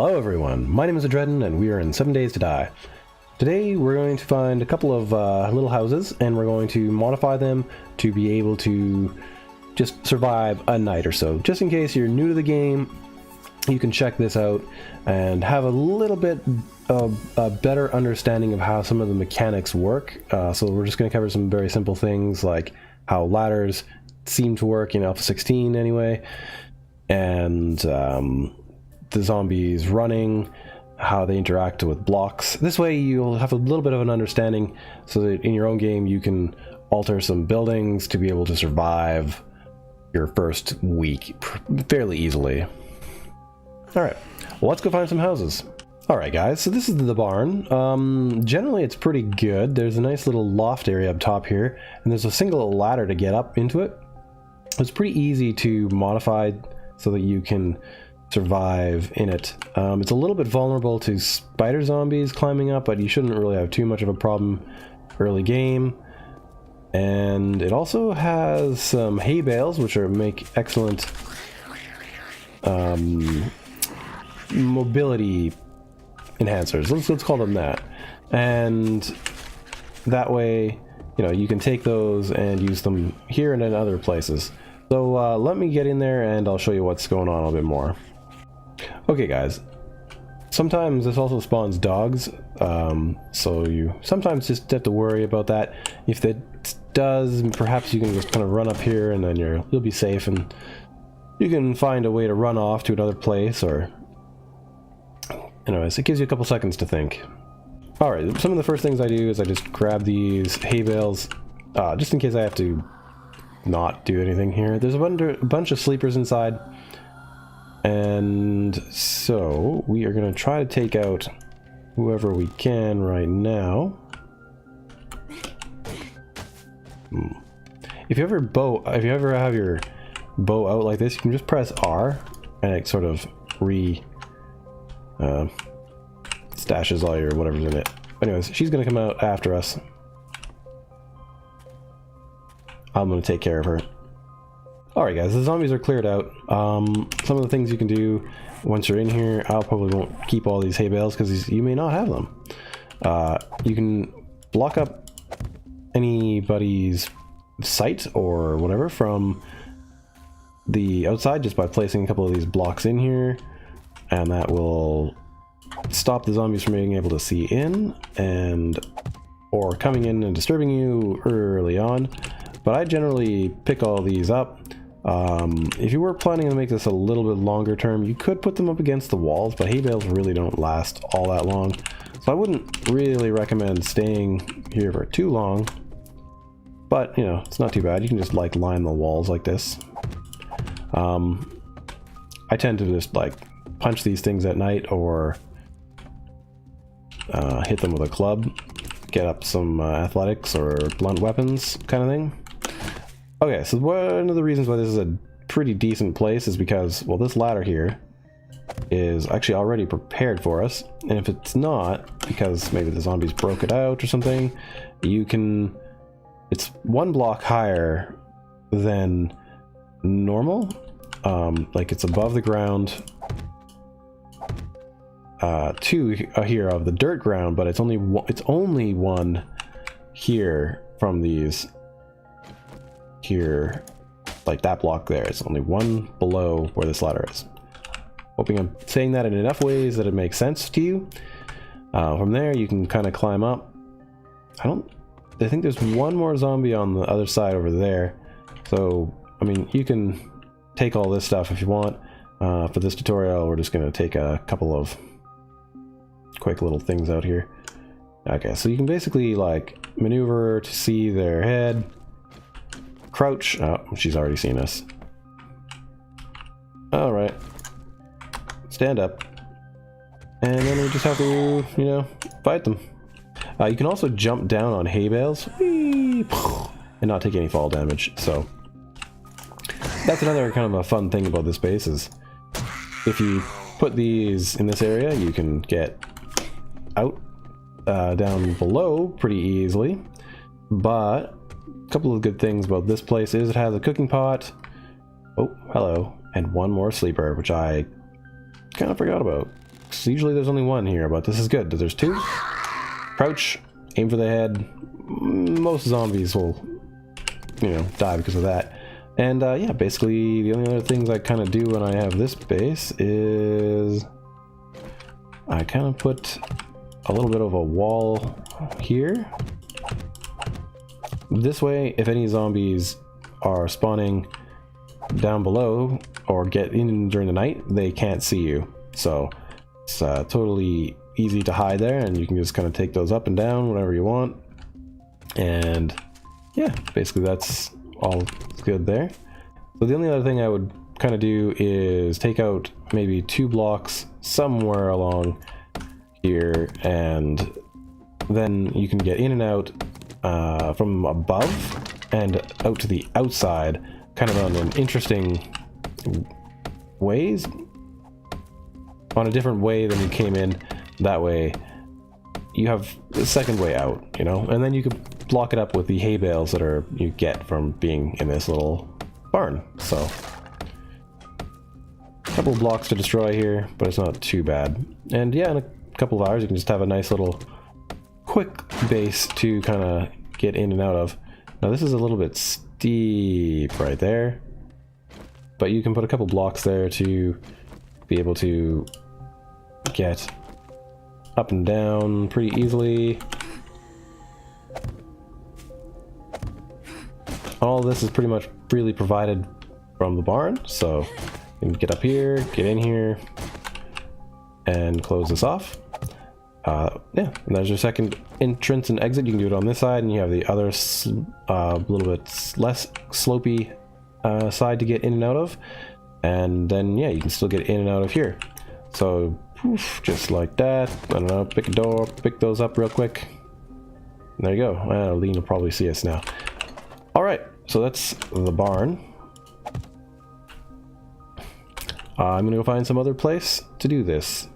Hello everyone, my name is Adredin and we are in 7 Days to Die. Today we're going to find a couple of little houses and we're going to modify them to be able to just survive a night or so. Just in case you're new to the game, you can check this out and have a little bit of a better understanding of how some of the mechanics work. So we're just going to cover some very simple things like how ladders seem to work in Alpha 16 anyway, and the zombies running, how they interact with blocks. This way you'll have a little bit of an understanding so that in your own game you can alter some buildings to be able to survive your first week fairly easily. Alright, well, let's go find some houses. Alright guys, so this is the barn. Generally it's pretty good. There's a nice little loft area up top here, and there's a single ladder to get up into it. It's pretty easy to modify so that you can survive in it. It's a little bit vulnerable to spider zombies climbing up, but you shouldn't really have too much of a problem early game. And it also has some hay bales, which make excellent mobility enhancers. Let's call them that. And that way, you know, you can take those and use them here and in other places. So let me get in there and I'll show you what's going on a little bit more. Okay guys, sometimes this also spawns dogs, so you sometimes just have to worry about that. If that does, perhaps you can just kind of run up here and then you'll be safe, and you can find a way to run off to another place, or anyways, it gives you a couple seconds to think. Alright, some of the first things I do is I just grab these hay bales, just in case I have to not do anything here. There's a bunch of sleepers inside. And so we are going to try to take out whoever we can right now. If you ever have your bow out like this, you can just press R and it sort of stashes all your whatever's in it. Anyways, she's going to come out after us. I'm going to take care of her. Alright guys, the zombies are cleared out. Some of the things you can do once you're in here, I probably won't keep all these hay bales because you may not have them. You can block up anybody's sight or whatever from the outside just by placing a couple of these blocks in here, and that will stop the zombies from being able to see in or coming in and disturbing you early on. But I generally pick all these up. If you were planning to make this a little bit longer term, you could put them up against the walls, but hay bales really don't last all that long. So I wouldn't really recommend staying here for too long. But, you know, it's not too bad. You can just like line the walls like this. I tend to just like punch these things at night or hit them with a club, get up some athletics or blunt weapons kind of thing. Okay, so one of the reasons why this is a pretty decent place is because, well, this ladder here is actually already prepared for us. And if it's not, because maybe the zombies broke it out or something, you can... It's one block higher than normal. Like it's above the ground. Two here of the dirt ground, but it's only one here from these... Here, like that block there, it's only one below where this ladder is. Hoping I'm saying that in enough ways that it makes sense to you. From there you can kind of climb up. I think there's one more zombie on the other side over there, so I mean you can take all this stuff if you want. For this tutorial we're just going to take a couple of quick little things out here. Okay, so you can basically like maneuver to see their head. Crouch. Oh, she's already seen us. Alright. Stand up. And then we just have to, you know, fight them. You can also jump down on hay bales and not take any fall damage. So that's another kind of a fun thing about this base is if you put these in this area, you can get out down below pretty easily. But couple of good things about this place is it has a cooking pot. Oh, hello. And one more sleeper, which I kind of forgot about. 'Cause usually there's only one here, but this is good. There's two. Crouch, aim for the head. Most zombies will, you know, die because of that. And yeah, basically the only other things I kind of do when I have this base is I kind of put a little bit of a wall here. This way, if any zombies are spawning down below or get in during the night, they can't see you. So it's totally easy to hide there, and you can just kind of take those up and down whenever you want. And yeah, basically that's all good there. So the only other thing I would kind of do is take out maybe 2 blocks somewhere along here, and then you can get in and out from above and out to the outside, kind of on an interesting ways, on a different way than you came in. That way you have the second way out, you know, and then you could block it up with the hay bales that are you get from being in this little barn. So a couple of blocks to destroy here, but it's not too bad. And yeah, in a couple of hours you can just have a nice little quick base to kind of get in and out of. Now this is a little bit steep right there, but you can put a couple blocks there to be able to get up and down pretty easily. All this is pretty much freely provided from the barn, so you can get up here, get in here, and close this off. Yeah, and there's your second entrance and exit. You can do it on this side, and you have the other little bit less slopey side to get in and out of. And then yeah, you can still get in and out of here. So poof, just like that. I don't know, pick a door, pick those up real quick. And there you go. Lean will probably see us now. All right, so that's the barn. I'm gonna go find some other place to do this.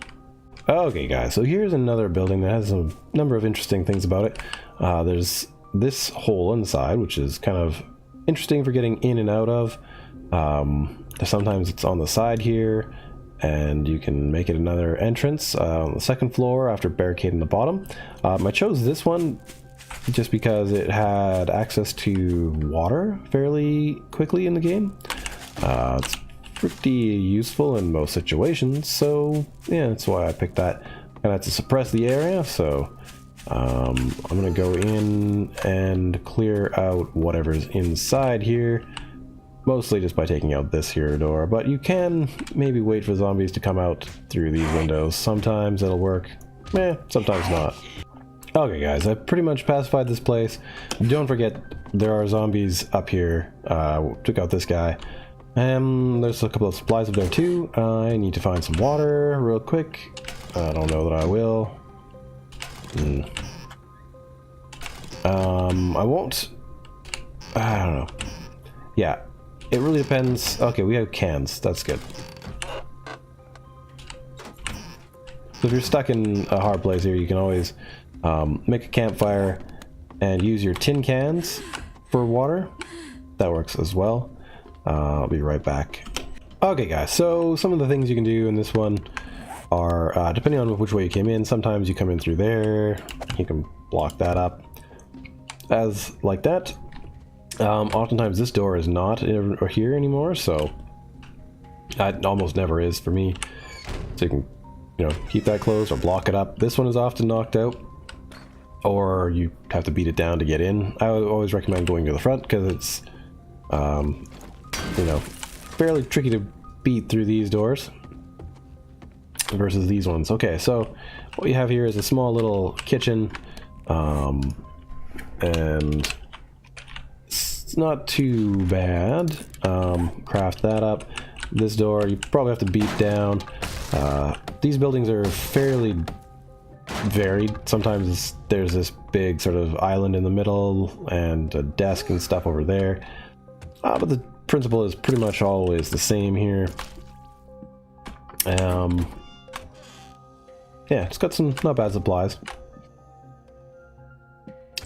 Okay guys, so here's another building that has a number of interesting things about it. There's this hole inside, which is kind of interesting for getting in and out of. Sometimes it's on the side here, and you can make it another entrance on the second floor after barricading the bottom. I chose this one just because it had access to water fairly quickly in the game. It's pretty useful in most situations, so yeah, that's why I picked that. And that's to suppress the area, so I'm gonna go in and clear out whatever's inside here, mostly just by taking out this here door, but you can maybe wait for zombies to come out through these windows. Sometimes it'll work, sometimes not. Okay guys, I pretty much pacified this place. Don't forget there are zombies up here. Took out this guy. There's a couple of supplies up there too. I need to find some water real quick. I don't know that I will. I won't. I don't know. Yeah, it really depends. Okay, we have cans. That's good. So if you're stuck in a hard place here, you can always make a campfire and use your tin cans for water. That works as well. I'll be right back. Okay guys, so some of the things you can do in this one are, depending on which way you came in, sometimes you come in through there, you can block that up, as like that. Oftentimes this door is not here anymore, so it almost never is for me. So you can, you know, keep that closed or block it up. This one is often knocked out, or you have to beat it down to get in. I always recommend going to the front because it's you know, fairly tricky to beat through these doors versus these ones. Okay, so what you have here is a small little kitchen, and it's not too bad. Craft that up. This door you probably have to beat down. These buildings are fairly varied. Sometimes there's this big sort of island in the middle and a desk and stuff over there, but the principle is pretty much always the same here. Yeah, it's got some not bad supplies.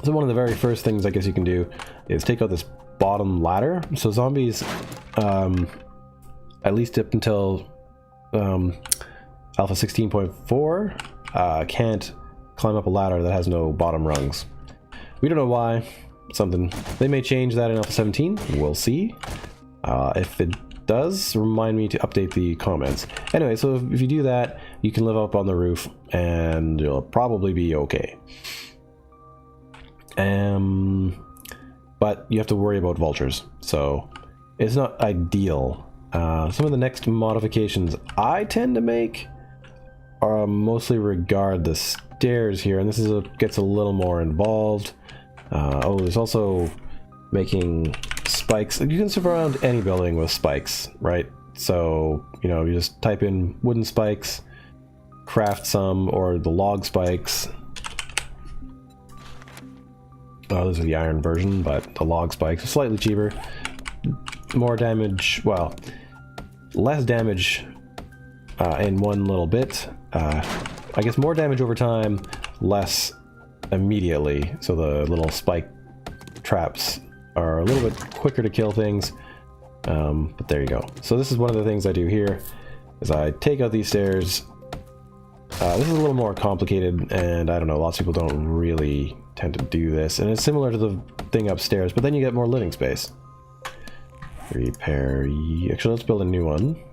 So one of the very first things I guess you can do is take out this bottom ladder. So zombies, at least up until Alpha 16.4 can't climb up a ladder that has no bottom rungs. We don't know why. Something they may change that in Alpha 17. We'll see. If it does, remind me to update the comments. Anyway, so if you do that, you can live up on the roof and you'll probably be okay. But you have to worry about vultures, so it's not ideal. Some of the next modifications I tend to make are mostly regard the stairs here, and this is gets a little more involved. Oh, there's also making spikes. You can surround any building with spikes, right? So, you know, you just type in wooden spikes, craft some, or the log spikes. Oh, this is the iron version, but the log spikes are slightly cheaper. More damage, well, less damage in one little bit. I guess more damage over time, less immediately. So the little spike traps are a little bit quicker to kill things. But there you go. So this is one of the things I do here, is I take out these stairs. This is a little more complicated, and I don't know, lots of people don't really tend to do this, and it's similar to the thing upstairs, but then you get more living space. Repair. Actually, let's build a new one.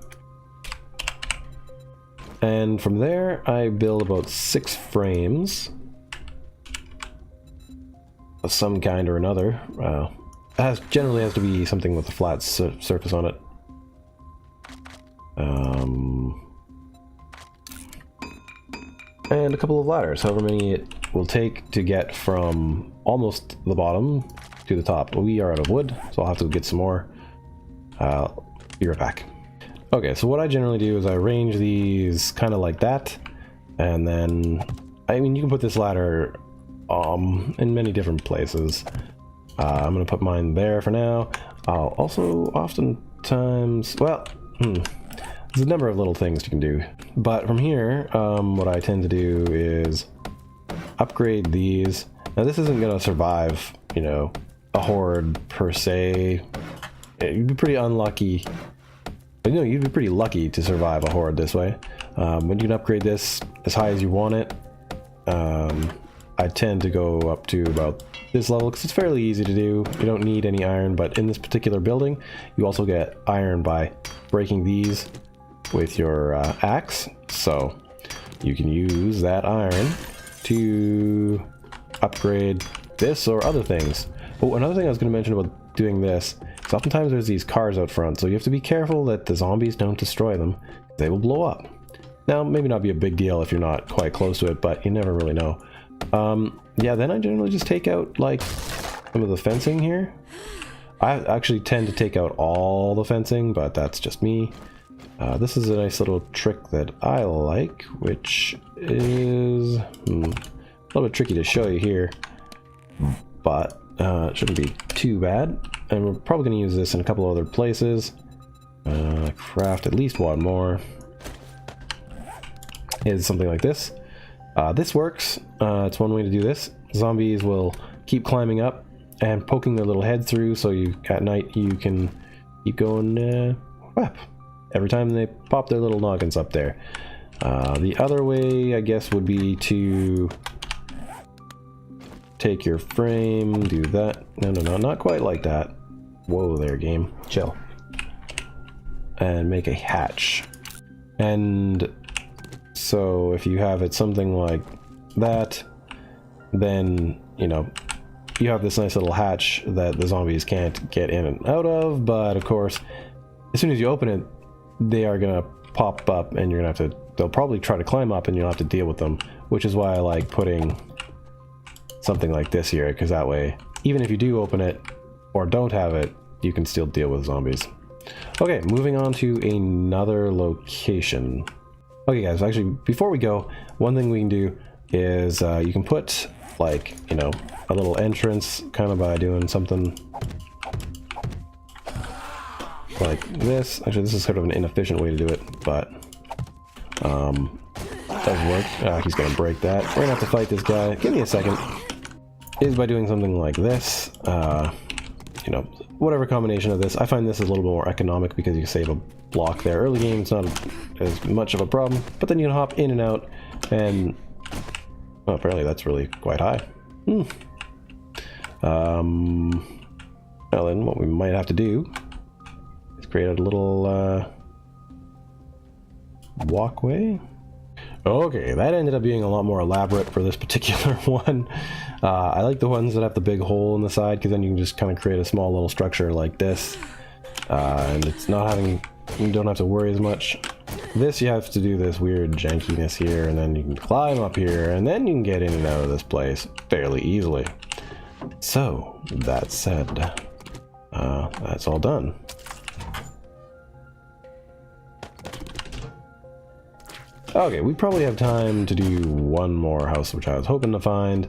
And from there, I build about 6 frames of some kind or another. It generally has to be something with a flat surface on it. And a couple of ladders, however many it will take to get from almost the bottom to the top. We are out of wood, so I'll have to get some more. Be right back. Okay, so what I generally do is I arrange these kind of like that, and then, I mean, you can put this ladder in many different places. I'm gonna put mine there for now. I'll also oftentimes, well, there's a number of little things you can do. But from here, what I tend to do is upgrade these. Now this isn't gonna survive, you know, a horde per se. You'd be pretty unlucky. You know, you'd be pretty lucky to survive a horde this way. But you can upgrade this as high as you want it. I tend to go up to about this level because it's fairly easy to do. You don't need any iron, but in this particular building, you also get iron by breaking these with your axe. So you can use that iron to upgrade this or other things. Oh, another thing I was going to mention about doing this is oftentimes there's these cars out front, so you have to be careful that the zombies don't destroy them. They will blow up. Now, maybe not be a big deal if you're not quite close to it, but you never really know. Yeah, then I generally just take out, like, some of the fencing here. I actually tend to take out all the fencing, but that's just me. This is a nice little trick that I like, which is a little bit tricky to show you here, but it shouldn't be too bad. And we're probably going to use this in a couple other places. Craft at least one more. Is something like this. This works. It's one way to do this. Zombies will keep climbing up and poking their little head through, so at night you can keep going whap every time they pop their little noggins up there. The other way, I guess, would be to take your frame, do that. No, not quite like that. Whoa there, game. Chill. And make a hatch. And so if you have it something like that, then, you know, you have this nice little hatch that the zombies can't get in and out of, but of course, as soon as you open it, they are gonna pop up and you're gonna have to, they'll probably try to climb up and you'll have to deal with them, which is why I like putting something like this here, because that way, even if you do open it or don't have it, you can still deal with zombies. Okay, moving on to another location. Okay guys, actually, before we go, one thing we can do is you can put, like, you know, a little entrance kind of by doing something like this. Actually, this is sort of an inefficient way to do it, but does work. He's gonna break that. We're gonna have to fight this guy. Give me a second. Is by doing something like this. you know, whatever combination of this. I find this is a little bit more economic because you save a block there. Early game, it's not as much of a problem, but then you can hop in and out, and well, apparently that's really quite high. Well, then what we might have to do is create a little walkway. Okay, that ended up being a lot more elaborate for this particular one. I like the ones that have the big hole in the side, because then you can just kind of create a small little structure like this, and it's not having, you don't have to worry as much. This, you have to do this weird jankiness here, and then you can climb up here, and then you can get in and out of this place fairly easily. So, that said, that's all done. Okay, we probably have time to do one more house, which I was hoping to find.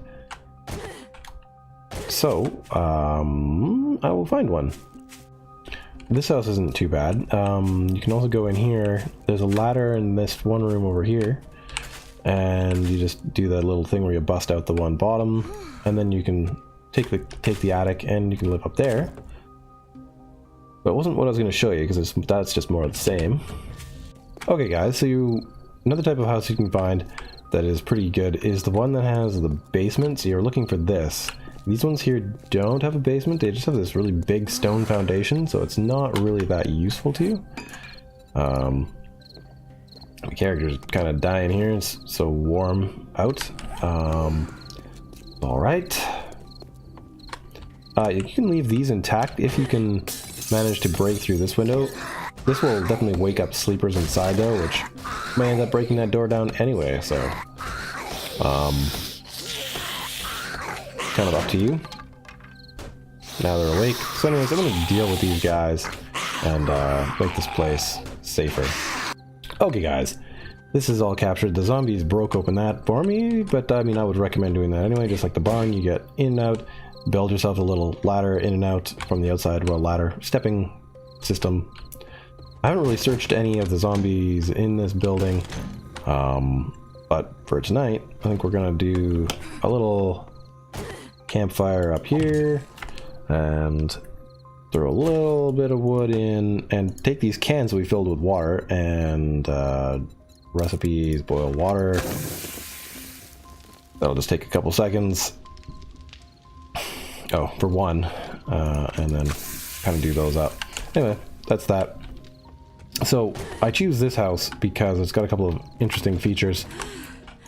So, I will find one. This house isn't too bad. You can also go in here. There's a ladder in this one room over here. And you just do that little thing where you bust out the one bottom. And then you can take the attic and you can live up there. But it wasn't what I was going to show you, because that's just more of the same. Okay guys, so another type of house you can find that is pretty good is the one that has the basement. So you're looking for this. These ones here don't have a basement, they just have this really big stone foundation, so it's not really that useful to you. The character's kind of dying here, it's so warm out. Alright. You can leave these intact if you can manage to break through this window. This will definitely wake up sleepers inside though, which may end up breaking that door down anyway, so kind of up to you. Now they're awake. So anyways, I'm going to deal with these guys and make this place safer. Okay guys, this is all captured. The zombies broke open that for me, but I mean, I would recommend doing that anyway. Just like the barn, you get in and out, build yourself a little ladder in and out from the outside, well, ladder, stepping system. I haven't really searched any of the zombies in this building, but for tonight, I think we're gonna do a little campfire up here, and throw a little bit of wood in, and take these cans that we filled with water, and recipes, boil water. That'll just take a couple seconds. Oh, for one, and then kind of do those up. Anyway, that's that. So I choose this house because it's got a couple of interesting features.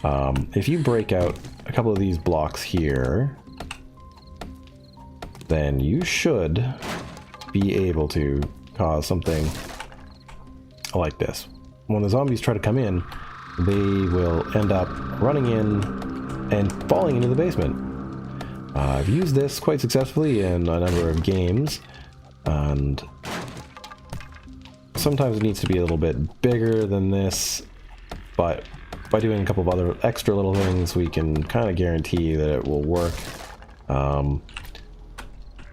If you break out a couple of these blocks here, then you should be able to cause something like this. When the zombies try to come in, they will end up running in and falling into the basement. I've used this quite successfully in a number of games, and sometimes it needs to be a little bit bigger than this, but by doing a couple of other extra little things, we can kind of guarantee that it will work.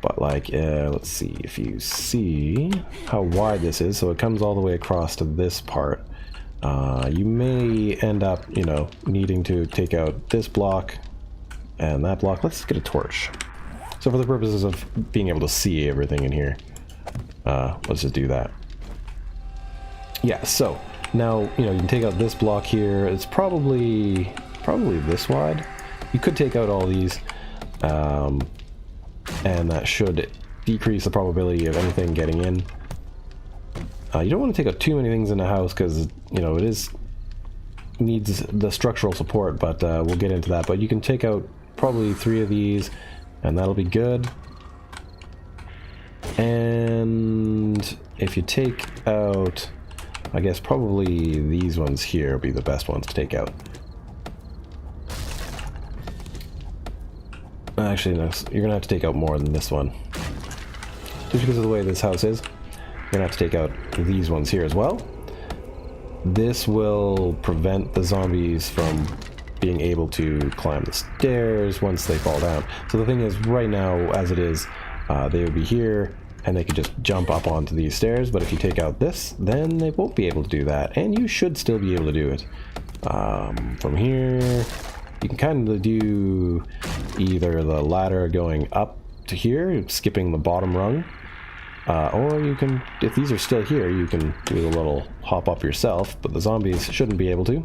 But like, let's see, if you see how wide this is, so it comes all the way across to this part, you may end up, you know, needing to take out this block and that block. Let's get a torch. So for the purposes of being able to see everything in here, let's just do that. Yeah, so now, you know, you can take out this block here. It's probably this wide. You could take out all these, and that should decrease the probability of anything getting in. You don't want to take out too many things in the house because, you know, it needs the structural support, but we'll get into that. But you can take out probably 3 of these, and that'll be good. And if you take out, I guess probably these ones here will be the best ones to take out. Actually, no, you're gonna have to take out more than this one. Just because of the way this house is, you're gonna have to take out these ones here as well. This will prevent the zombies from being able to climb the stairs once they fall down. So the thing is, right now, as it is, they would be here, and they could just jump up onto these stairs, but if you take out this, then they won't be able to do that, and you should still be able to do it. From here, you can kind of do either the ladder going up to here, skipping the bottom rung. Or you can, if these are still here, you can do the little hop up yourself, but the zombies shouldn't be able to.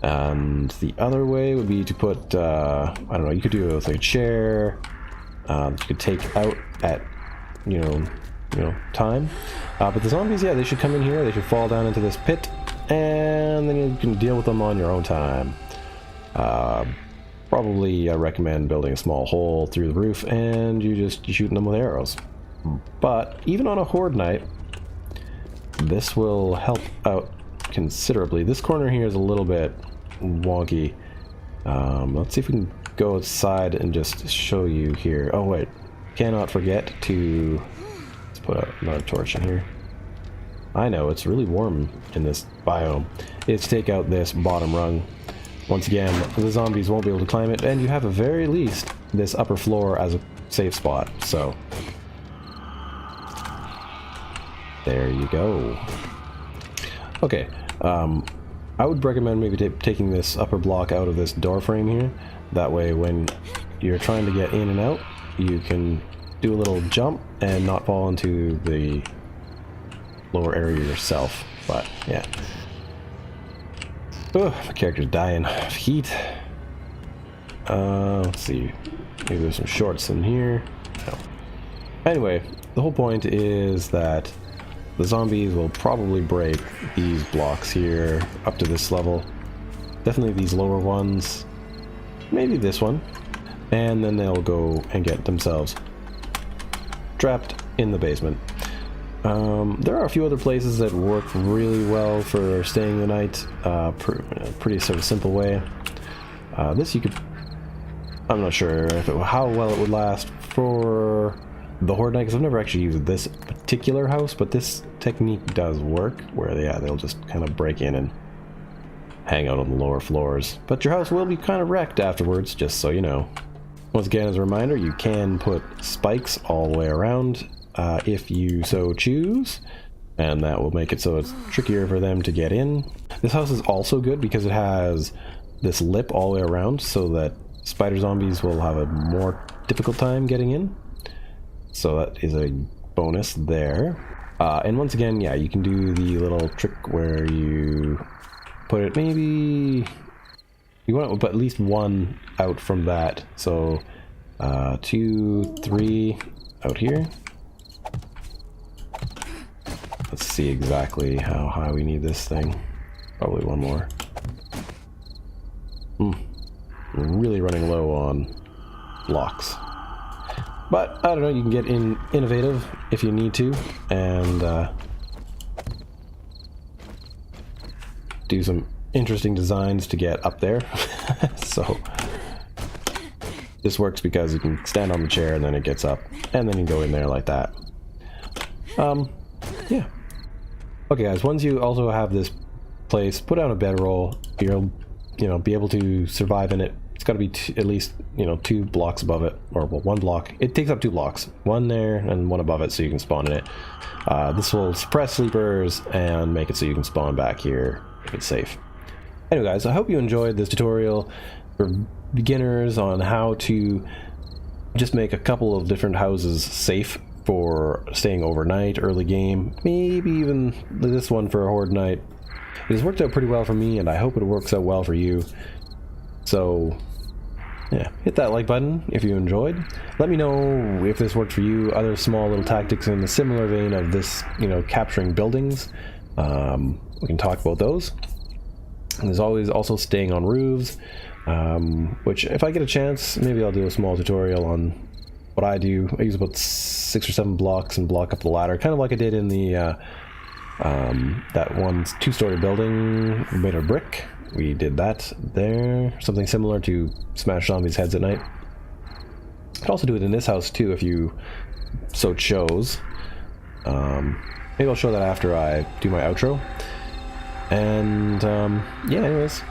And the other way would be to put, I don't know, you could do it with like a chair, you could take out at, you know, time. But the zombies, yeah, they should come in here, they should fall down into this pit, and then you can deal with them on your own time. Probably I recommend building a small hole through the roof, and you're shooting them with arrows. But even on a horde night, this will help out considerably. This corner here is a little bit wonky. Let's see if we can go outside and just show you here. Oh wait, cannot forget to, let's put another torch in here. I know, it's really warm in this biome. It's take out this bottom rung. Once again, the zombies won't be able to climb it, and you have at very least this upper floor as a safe spot, so there you go. Okay, I would recommend maybe taking this upper block out of this door frame here. That way when you're trying to get in and out, you can do a little jump and not fall into the lower area yourself. But yeah. Oh, my character's dying of heat. Let's see. Maybe there's some shorts in here. No. Anyway, the whole point is that the zombies will probably break these blocks here up to this level. Definitely these lower ones. Maybe this one. And then they'll go and get themselves trapped in the basement. There are a few other places that work really well for staying the night. Pretty sort of simple way. This you could... I'm not sure if how well it would last for the horde night, because I've never actually used this particular house, but this technique does work, where they'll just kind of break in and hang out on the lower floors. But your house will be kind of wrecked afterwards, just so you know. Once again, as a reminder, you can put spikes all the way around if you so choose, and that will make it so it's trickier for them to get in. This house is also good because it has this lip all the way around, so that spider zombies will have a more difficult time getting in. So that is a bonus there. And once again, yeah, you can do the little trick where you put it, maybe you want to put at least one out from that. So 2, 3 out here. Let's see exactly how high we need this thing. Probably one more. We're really running low on blocks. But, I don't know, you can get innovative if you need to, and do some interesting designs to get up there. So, this works because you can stand on the chair and then it gets up, and then you go in there like that. Yeah. Okay guys, once you also have this place, put down a bedroll, you'll, be able to survive in it. It's got to be at least, 2 blocks above it, or well, 1 block. It takes up 2 blocks, 1 there and 1 above it, so you can spawn in it. This will suppress sleepers and make it so you can spawn back here if it's safe. Anyway guys, I hope you enjoyed this tutorial for beginners on how to just make a couple of different houses safe for staying overnight, early game, maybe even this one for a horde night. It has worked out pretty well for me, and I hope it works out well for you. So yeah, hit that like button if you enjoyed. Let me know if this worked for you. Other small little tactics in the similar vein of this, capturing buildings. We can talk about those. And there's always also staying on roofs, which if I get a chance, maybe I'll do a small tutorial on what I do. I use about 6 or 7 blocks and block up the ladder, kind of like I did in the that one 2-story building made of brick. We did that there. Something similar to smash zombies' heads at night. You can also do it in this house too if you so chose. Maybe I'll show that after I do my outro. And yeah, anyways,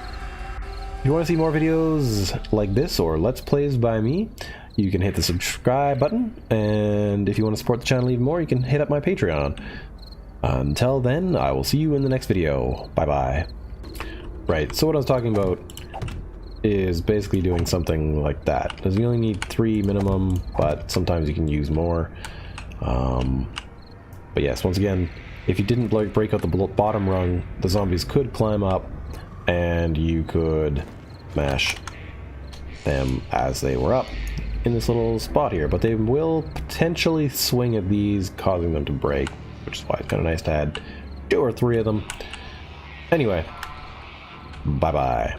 if you want to see more videos like this or Let's Plays by me, you can hit the subscribe button. And if you want to support the channel even more, you can hit up my Patreon. Until then, I will see you in the next video. Bye bye. Right, so what I was talking about is basically doing something like that. Because you only need 3 minimum, but sometimes you can use more. But yes, once again, if you didn't break out the bottom rung, the zombies could climb up and you could mash them as they were up in this little spot here. But they will potentially swing at these, causing them to break, which is why it's kind of nice to add 2 or 3 of them. Anyway, bye-bye.